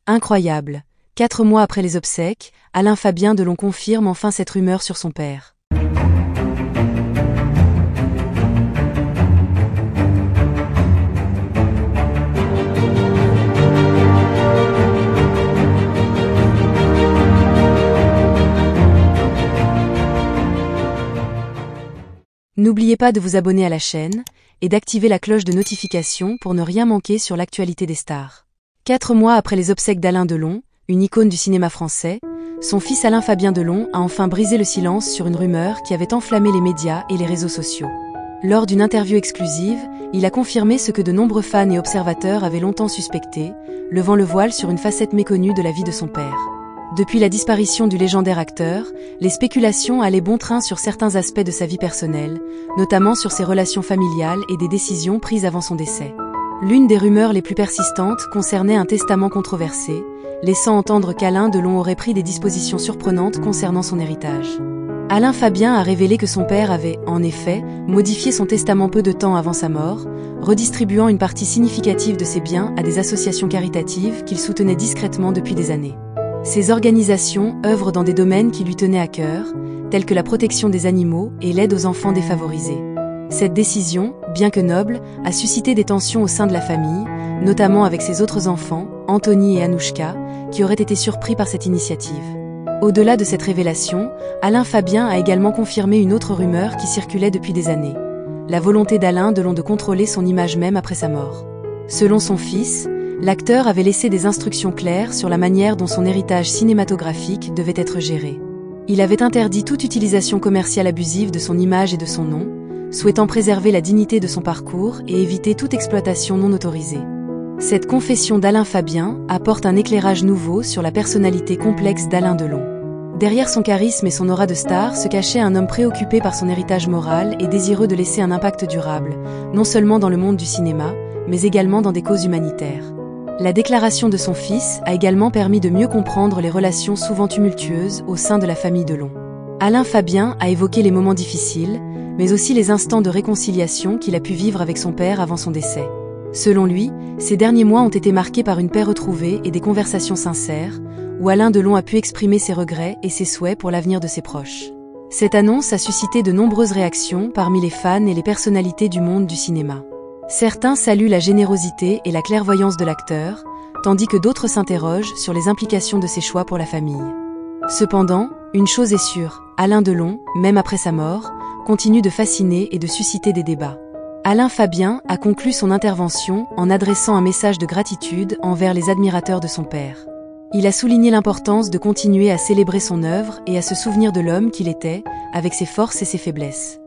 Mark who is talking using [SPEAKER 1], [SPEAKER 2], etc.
[SPEAKER 1] Incroyable. 4 mois après les obsèques, Alain Fabien Delon confirme enfin cette rumeur sur son père. N'oubliez pas de vous abonner à la chaîne et d'activer la cloche de notification pour ne rien manquer sur l'actualité des stars. 4 mois après les obsèques d'Alain Delon, une icône du cinéma français, son fils Alain Fabien Delon a enfin brisé le silence sur une rumeur qui avait enflammé les médias et les réseaux sociaux. Lors d'une interview exclusive, il a confirmé ce que de nombreux fans et observateurs avaient longtemps suspecté, levant le voile sur une facette méconnue de la vie de son père. Depuis la disparition du légendaire acteur, les spéculations allaient bon train sur certains aspects de sa vie personnelle, notamment sur ses relations familiales et des décisions prises avant son décès. L'une des rumeurs les plus persistantes concernait un testament controversé, laissant entendre qu'Alain Delon aurait pris des dispositions surprenantes concernant son héritage. Alain Fabien a révélé que son père avait, en effet, modifié son testament peu de temps avant sa mort, redistribuant une partie significative de ses biens à des associations caritatives qu'il soutenait discrètement depuis des années. Ces organisations œuvrent dans des domaines qui lui tenaient à cœur, tels que la protection des animaux et l'aide aux enfants défavorisés. Cette décision, bien que noble, a suscité des tensions au sein de la famille, notamment avec ses autres enfants, Anthony et Anouchka, qui auraient été surpris par cette initiative. Au-delà de cette révélation, Alain Fabien a également confirmé une autre rumeur qui circulait depuis des années. La volonté d'Alain Delon de contrôler son image même après sa mort. Selon son fils, l'acteur avait laissé des instructions claires sur la manière dont son héritage cinématographique devait être géré. Il avait interdit toute utilisation commerciale abusive de son image et de son nom, souhaitant préserver la dignité de son parcours et éviter toute exploitation non autorisée. Cette confession d'Alain Fabien apporte un éclairage nouveau sur la personnalité complexe d'Alain Delon. Derrière son charisme et son aura de star se cachait un homme préoccupé par son héritage moral et désireux de laisser un impact durable, non seulement dans le monde du cinéma, mais également dans des causes humanitaires. La déclaration de son fils a également permis de mieux comprendre les relations souvent tumultueuses au sein de la famille Delon. Alain Fabien a évoqué les moments difficiles, mais aussi les instants de réconciliation qu'il a pu vivre avec son père avant son décès. Selon lui, ces derniers mois ont été marqués par une paix retrouvée et des conversations sincères, où Alain Delon a pu exprimer ses regrets et ses souhaits pour l'avenir de ses proches. Cette annonce a suscité de nombreuses réactions parmi les fans et les personnalités du monde du cinéma. Certains saluent la générosité et la clairvoyance de l'acteur, tandis que d'autres s'interrogent sur les implications de ses choix pour la famille. Cependant, une chose est sûre, Alain Delon, même après sa mort, continue de fasciner et de susciter des débats. Alain Fabien a conclu son intervention en adressant un message de gratitude envers les admirateurs de son père. Il a souligné l'importance de continuer à célébrer son œuvre et à se souvenir de l'homme qu'il était, avec ses forces et ses faiblesses.